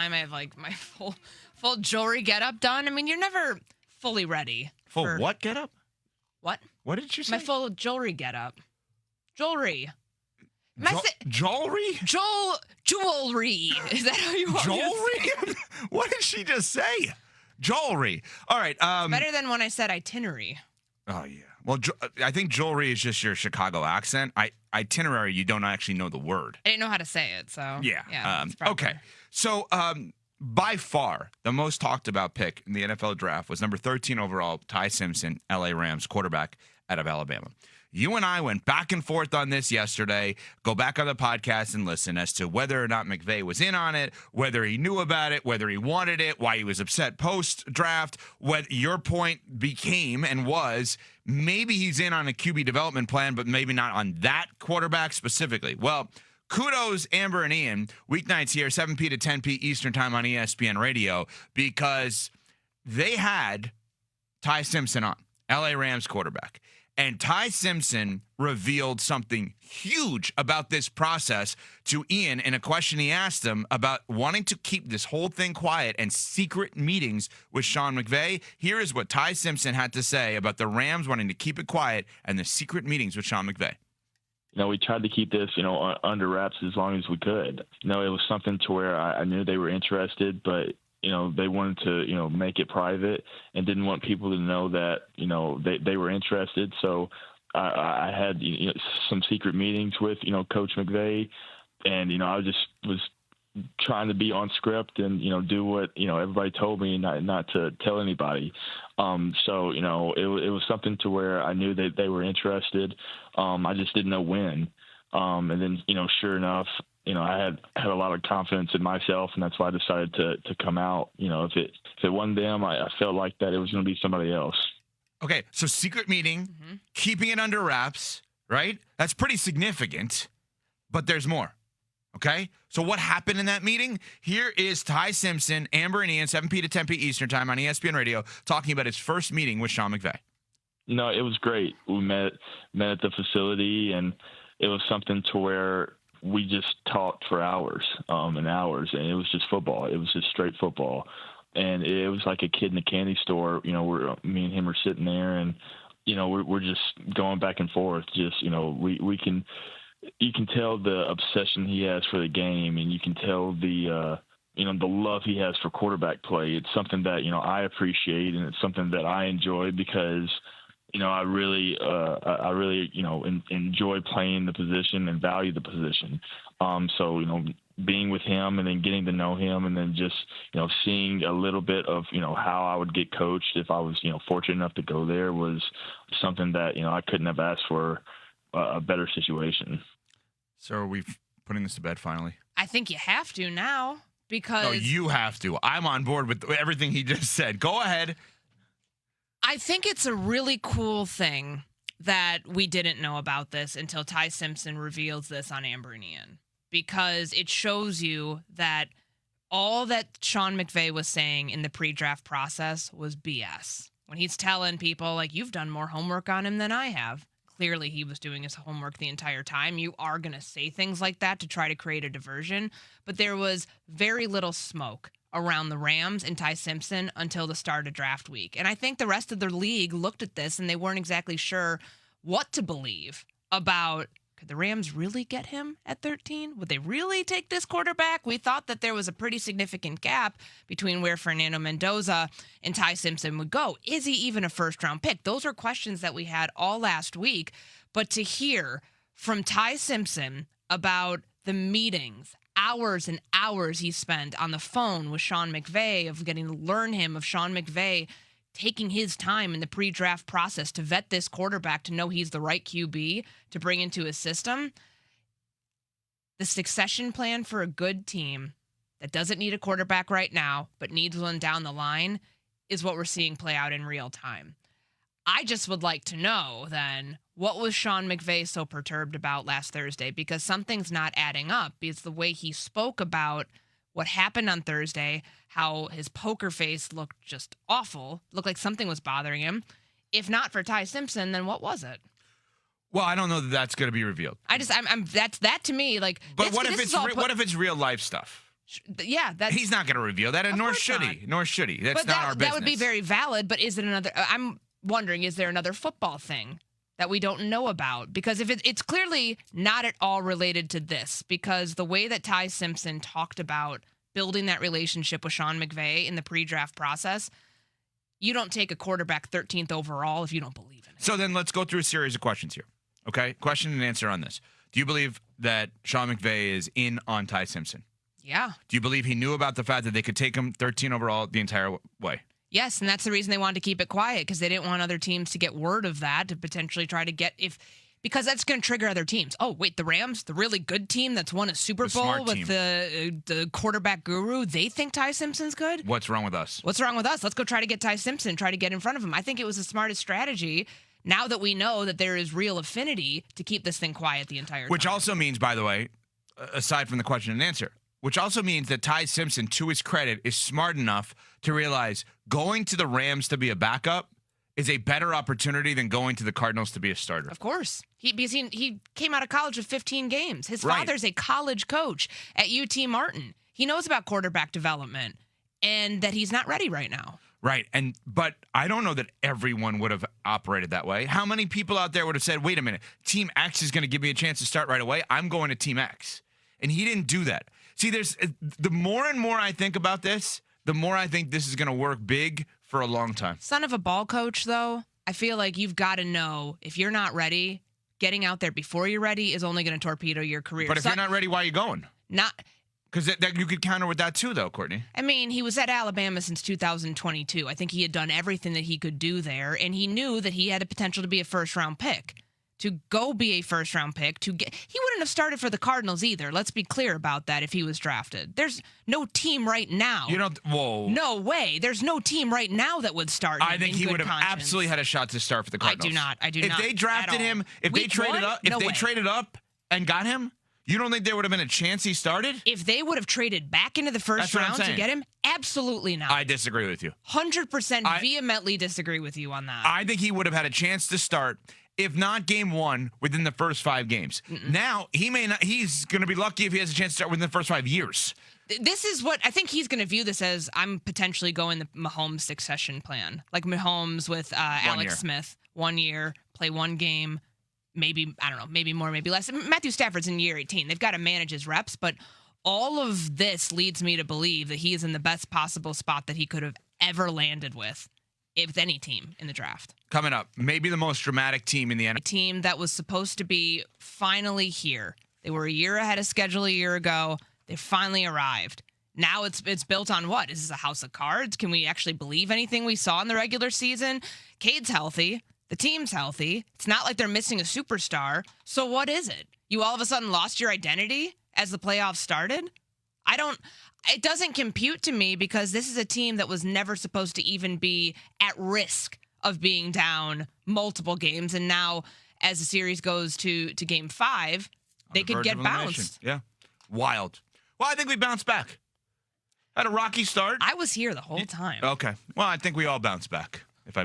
time. I have like my full jewelry getup done. I mean, you're never fully ready. Full what getup? What? What did you say? My full jewelry getup. Jewelry. Jewelry? Jewelry. Is that how you want to say Jewelry? What did she just say? Jewelry. All right. Better than when I said itinerary. Oh, yeah. Well, I think jewelry is just your Chicago accent. Itinerary, you don't actually know the word. I didn't know how to say it, so. Yeah. it's proper. Okay. So, by far, the most talked about pick in the NFL draft was number 13 overall, Ty Simpson, LA Rams quarterback out of Alabama. You and I went back and forth on this yesterday. Go back on the podcast and listen as to whether or not McVay was in on it, whether he knew about it, whether he wanted it, why he was upset post-draft. What your point became and was, maybe he's in on a QB development plan, but maybe not on that quarterback specifically. Well, kudos, Amber and Ian, weeknights here, 7P to 10P Eastern Time on ESPN Radio, because they had Ty Simpson on, LA Rams quarterback. And Ty Simpson revealed something huge about this process to Ian in a question he asked him about wanting to keep this whole thing quiet and secret meetings with Sean McVay. Here is what Ty Simpson had to say about the Rams wanting to keep it quiet and the secret meetings with Sean McVay. We tried to keep this, under wraps as long as we could. It was something to where I knew they were interested, but they wanted to, make it private and didn't want people to know that, they were interested. So I had some secret meetings with, Coach McVay, and, I was trying to be on script and, do what, everybody told me not to tell anybody. So, it was something to where I knew that they were interested. I just didn't know when. And then, sure enough, I had a lot of confidence in myself, and that's why I decided to come out. If it wasn't them, I felt like that it was going to be somebody else. Okay, so secret meeting, keeping it under wraps, right? That's pretty significant, but there's more, okay? So what happened in that meeting? Here is Ty Simpson, Amber and Ian, 7P to 10P Eastern Time on ESPN Radio, talking about his first meeting with Sean McVay. No, it was great. We met at the facility, and it was something to where we just talked for hours and hours, and it was just football. It was just straight football. And it was like a kid in a candy store, where me and him are sitting there, and, we're just going back and forth. Just, you can tell the obsession he has for the game, and you can tell the love he has for quarterback play. It's something that, I appreciate, and it's something that I enjoy because, I really, enjoy playing the position and value the position. So, being with him and then getting to know him and then just, seeing a little bit of, how I would get coached if I was, fortunate enough to go there was something that, I couldn't have asked for a better situation. So are we putting this to bed finally? I think you have to now because. No, you have to. I'm on board with everything he just said. Go ahead. I think it's a really cool thing that we didn't know about this until Ty Simpson reveals this on Amber and Ian, because it shows you that all that Sean McVay was saying in the pre-draft process was BS. When he's telling people, like, you've done more homework on him than I have. Clearly, he was doing his homework the entire time. You are going to say things like that to try to create a diversion, but there was very little smoke around the Rams and Ty Simpson until the start of draft week. And I think the rest of the league looked at this and they weren't exactly sure what to believe about, could the Rams really get him at 13? Would they really take this quarterback? We thought that there was a pretty significant gap between where Fernando Mendoza and Ty Simpson would go. Is he even a first-round pick? Those are questions that we had all last week. But to hear from Ty Simpson about the meetings, hours and hours he spent on the phone with Sean McVay, of getting to learn him, of Sean McVay taking his time in the pre-draft process to vet this quarterback, to know he's the right QB to bring into his system. The succession plan for a good team that doesn't need a quarterback right now, but needs one down the line, is what we're seeing play out in real time. I just would like to know, then, what was Sean McVay so perturbed about last Thursday? Because something's not adding up. Because the way he spoke about what happened on Thursday, how his poker face looked just awful, looked like something was bothering him. If not for Ty Simpson, then what was it? Well, I don't know that that's going to be revealed. That's that to me. Like, but what if it's real life stuff? Yeah, that's He's not going to reveal that, and Of nor course should not. he. Nor should he. That's but not our business. that would be very valid. But is it another? I'm wondering, is there another football thing that we don't know about? Because if it's clearly not at all related to this, because the way that Ty Simpson talked about building that relationship with Sean McVay in the pre-draft process, you don't take a quarterback 13th overall if you don't believe in it. So then let's go through a series of questions here. Okay, question and answer on this. Do you believe that Sean McVay is in on Ty Simpson? Yeah. Do you believe he knew about the fact that they could take him 13 overall the entire way? Yes, and that's the reason they wanted to keep it quiet, because they didn't want other teams to get word of that, to potentially try to get because that's going to trigger other teams. Oh, wait, the Rams, the really good team that's won a Super Bowl with the quarterback guru, they think Ty Simpson's good? What's wrong with us? What's wrong with us? Let's go try to get Ty Simpson, try to get in front of him. I think it was the smartest strategy now that we know that there is real affinity to keep this thing quiet the entire time. Which also means, by the way, aside from the question and answer, which also means that Ty Simpson, to his credit, is smart enough to realize going to the Rams to be a backup is a better opportunity than going to the Cardinals to be a starter. Of course. Because he came out of college with 15 games. His Right. father's a college coach at UT Martin. He knows about quarterback development and that he's not ready right now. Right. But I don't know that everyone would have operated that way. How many people out there would have said, wait a minute, Team X is going to give me a chance to start right away. I'm going to Team X. And he didn't do that. See, the more and more I think about this, the more I think this is going to work big for a long time. Son of a ball coach, though, I feel like you've got to know if you're not ready, getting out there before you're ready is only going to torpedo your career. But if you're not ready, why are you going? Not. Because you could counter with that too, though, Courtney. I mean, he was at Alabama since 2022. I think he had done everything that he could do there, and he knew that he had the potential to be a first-round pick. To go be a first-round pick, he wouldn't have started for the Cardinals either. Let's be clear about that if he was drafted. There's no team right now. Whoa. No way. There's no team right now that would start him. I think he would have absolutely had a shot to start for the Cardinals. I do not. If they drafted him, if they traded up and got him, you don't think there would have been a chance he started? If they would have traded back into the first round to get him, absolutely not. I disagree with you. 100% vehemently disagree with you on that. I think he would have had a chance to start, if not game one, within the first 5 games. Now, he may not. He's going to be lucky if he has a chance to start within the first 5 years. This is what I think he's going to view this as. I'm potentially going the Mahomes succession plan, like Mahomes with Alex Smith. 1 year, play 1 game. Maybe, I don't know, maybe more, maybe less. Matthew Stafford's in year 18. They've got to manage his reps, but all of this leads me to believe that he is in the best possible spot that he could have ever landed with any team in the draft. Coming up, maybe the most dramatic team in the NFL. A team that was supposed to be finally here. They were a year ahead of schedule a year ago. They finally arrived. Now it's built on what? Is this a house of cards? Can we actually believe anything we saw in the regular season? Cade's healthy. The team's healthy. It's not like they're missing a superstar. So what is it? You all of a sudden lost your identity as the playoffs started? It doesn't compute to me, because this is a team that was never supposed to even be at risk of being down multiple games. And now as the series goes to game 5, they could get bounced. Yeah. Wild. Well, I think we bounced back. Had a rocky start. I was here the whole time. Okay. Well, I think we all bounced back, if I may